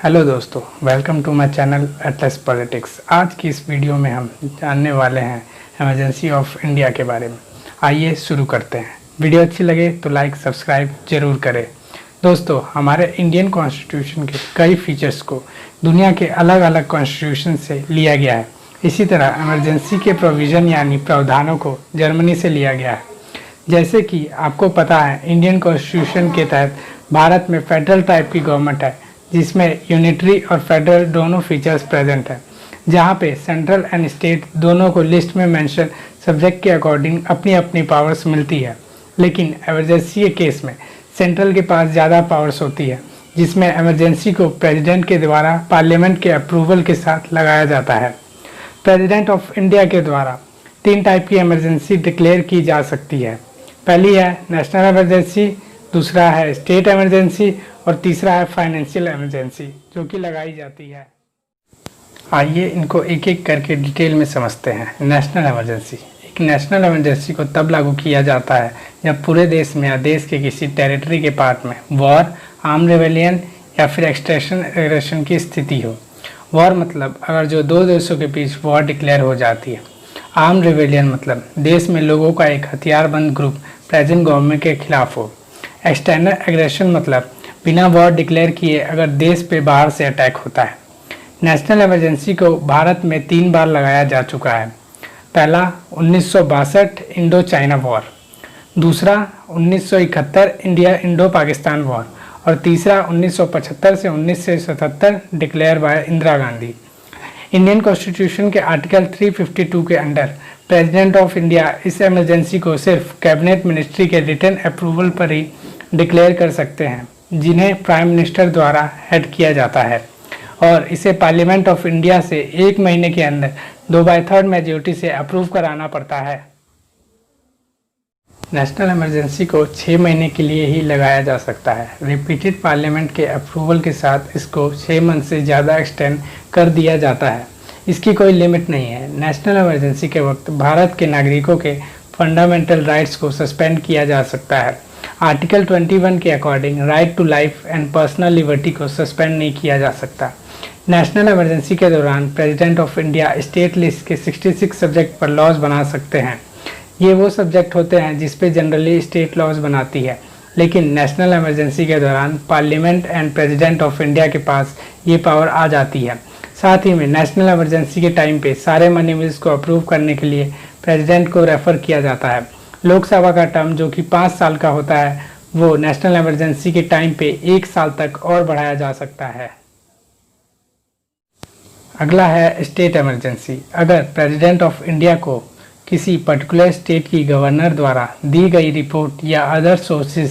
Hello दोस्तों, welcome to my channel Atlas Politics. आज की इस वीडियो में हम जानने वाले हैं इमरजेंसी ऑफ इंडिया के बारे में। आइए शुरू करते हैं। वीडियो अच्छी लगे तो लाइक सब्सक्राइब जरूर करें। दोस्तों, हमारे इंडियन कॉन्स्टिट्यूशन के कई फीचर्स को दुनिया के अलग अलग कॉन्स्टिट्यूशन से लिया गया है। इसी तरह इमरजेंसी के प्रोविज़न यानी प्रावधानों को जर्मनी से लिया गया है। जैसे कि आपको पता है, इंडियन कॉन्स्टिट्यूशन के तहत भारत में फेडरल टाइप की गवर्नमेंट है, जिसमें यूनिटरी और फेडरल दोनों फीचर्स प्रेजेंट हैं, जहां पे सेंट्रल एंड स्टेट दोनों को लिस्ट में मेंशन सब्जेक्ट के अकॉर्डिंग अपनी अपनी पावर्स मिलती है। लेकिन इमरजेंसी के केस में सेंट्रल के पास ज़्यादा पावर्स होती है, जिसमें इमरजेंसी को प्रेसिडेंट के द्वारा पार्लियामेंट के अप्रूवल के साथ लगाया जाता है। प्रेसिडेंट ऑफ इंडिया के द्वारा 3 टाइप की इमरजेंसी डिक्लेयर की जा सकती है। पहली है नेशनल इमरजेंसी, दूसरा है स्टेट इमरजेंसी और तीसरा है फाइनेंशियल इमरजेंसी, जो कि लगाई जाती है। आइए इनको एक एक करके डिटेल में समझते हैं। National emergency. एक नेशनल इमरजेंसी को तब लागू किया जाता है जब पूरे देश में या देश के किसी टेरिटरी के पार्ट में वॉर, आर्म रेबेलियन या फिर एक्सटेंशन एग्रेशन की स्थिति हो। वॉर मतलब अगर जो दो देशों के बीच वॉर डिक्लेयर हो जाती है। आर्म रेबेलियन मतलब देश में लोगों का एक हथियारबंद ग्रुप प्रेजेंट गवर्नमेंट के खिलाफ हो। एक्सटर्नल एग्रेशन मतलब बिना वॉर डिक्लेयर किए अगर देश पे बाहर से अटैक होता है। नेशनल इमरजेंसी को भारत में 3 बार लगाया जा चुका है। पहला 1962 इंडो चाइना वॉर, दूसरा 1971 इंडिया इंडो पाकिस्तान वॉर और तीसरा 1975 से 1977 declare by Indira Gandhi. Indian constitution के आर्टिकल 352 के अंडर प्रेसिडेंट ऑफ इंडिया इस इमरजेंसी को सिर्फ कैबिनेट मिनिस्ट्री के रिटन अप्रूवल पर ही डिक्लेयर कर सकते हैं, जिन्हें प्राइम मिनिस्टर द्वारा हेड किया जाता है, और इसे पार्लियामेंट ऑफ इंडिया से 1 महीने के अंदर 2/3 मेजॉरिटी से अप्रूव कराना पड़ता है। नेशनल इमरजेंसी को 6 महीने के लिए ही लगाया जा सकता है। रिपीटेड पार्लियामेंट के अप्रूवल के साथ इसको 6 मंथ से ज़्यादा एक्सटेंड कर दिया जाता है। इसकी कोई लिमिट नहीं है। नेशनल इमरजेंसी के वक्त भारत के नागरिकों के फंडामेंटल राइट्स को सस्पेंड किया जा सकता है। आर्टिकल 21 के according right to life and personal liberty को सस्पेंड नहीं किया जा सकता। नेशनल इमरजेंसी के दौरान president of India state list के 66 सब्जेक्ट पर लॉज बना सकते हैं। ये वो सब्जेक्ट होते हैं जिस पे जनरली स्टेट लॉज बनाती है, लेकिन नेशनल इमरजेंसी के दौरान parliament and president of India के पास ये पावर आ जाती है। साथ ही में नेशनल इमरजेंसी के टाइम पे सारे मनी बिल्स को अप्रूव करने के लिए प्रेसिडेंट को रेफर किया जाता है। लोकसभा का टर्म जो कि 5 साल का होता है, वो नेशनल इमरजेंसी के टाइम पे 1 साल तक और बढ़ाया जा सकता है। अगला है स्टेट इमरजेंसी। अगर प्रेसिडेंट ऑफ इंडिया को किसी पर्टिकुलर स्टेट की गवर्नर द्वारा दी गई रिपोर्ट या अदर सोर्सेज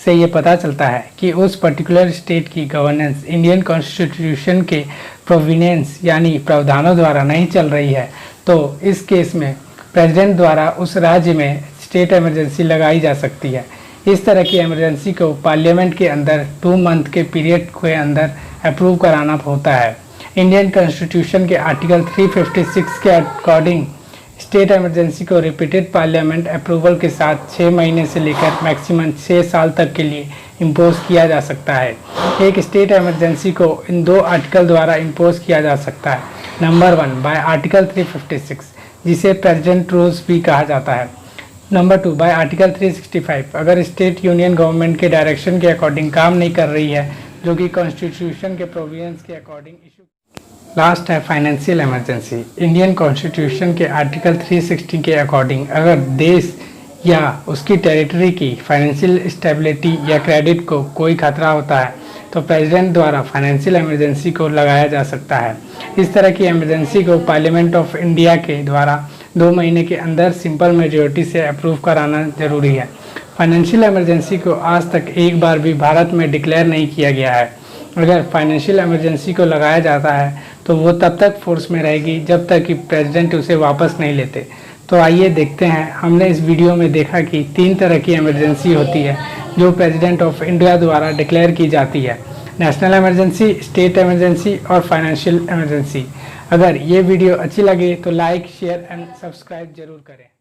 से ये पता चलता है कि उस पर्टिकुलर स्टेट की गवर्नेंस इंडियन कॉन्स्टिट्यूशन के प्रोविनेंस यानी प्रावधानों द्वारा नहीं चल रही है, तो इस केस में प्रेसिडेंट द्वारा उस राज्य में स्टेट इमरजेंसी लगाई जा सकती है। इस तरह की इमरजेंसी को पार्लियामेंट के अंदर 2 मंथ के पीरियड के अंदर अप्रूव कराना होता है। इंडियन कॉन्स्टिट्यूशन के आर्टिकल 356 के अकॉर्डिंग स्टेट इमरजेंसी को रिपीटेड पार्लियामेंट अप्रूवल के साथ 6 महीने से लेकर मैक्सिमम 6 साल तक के लिए इम्पोज किया जा सकता है। एक स्टेट इमरजेंसी को इन 2 आर्टिकल द्वारा इम्पोज किया जा सकता है। नंबर 1 बाय आर्टिकल 356, जिसे प्रेसिडेंट रूल्स भी कहा जाता है। नंबर 2 बाय आर्टिकल 365, अगर स्टेट यूनियन गवर्नमेंट के डायरेक्शन के अकॉर्डिंग काम नहीं कर रही है, जो कि कॉन्स्टिट्यूशन के प्रोविजंस के अकॉर्डिंग इशू। लास्ट है फाइनेंशियल इमरजेंसी। इंडियन कॉन्स्टिट्यूशन के आर्टिकल 360 के अकॉर्डिंग अगर देश या उसकी टेरिटरी की फाइनेंशियल स्टेबिलिटी या क्रेडिट को कोई खतरा होता है, तो प्रेसिडेंट द्वारा फाइनेंशियल इमरजेंसी को लगाया जा सकता है। इस तरह की इमरजेंसी को पार्लियामेंट ऑफ इंडिया के द्वारा 2 महीने के अंदर सिंपल मेजॉरिटी से अप्रूव कराना जरूरी है। फाइनेंशियल इमरजेंसी को आज तक एक बार भी भारत में डिक्लेयर नहीं किया गया है। अगर फाइनेंशियल इमरजेंसी को लगाया जाता है तो वो तब तक फोर्स में रहेगी जब तक कि प्रेसिडेंट उसे वापस नहीं लेते। तो आइए देखते हैं। हमने इस वीडियो में देखा कि 3 तरह की इमरजेंसी होती है जो प्रेसिडेंट ऑफ इंडिया द्वारा डिक्लेयर की जाती है: नेशनल इमरजेंसी, स्टेट इमरजेंसी और फाइनेंशियल इमरजेंसी। अगर ये वीडियो अच्छी लगे तो लाइक, शेयर एंड सब्सक्राइब जरूर करें।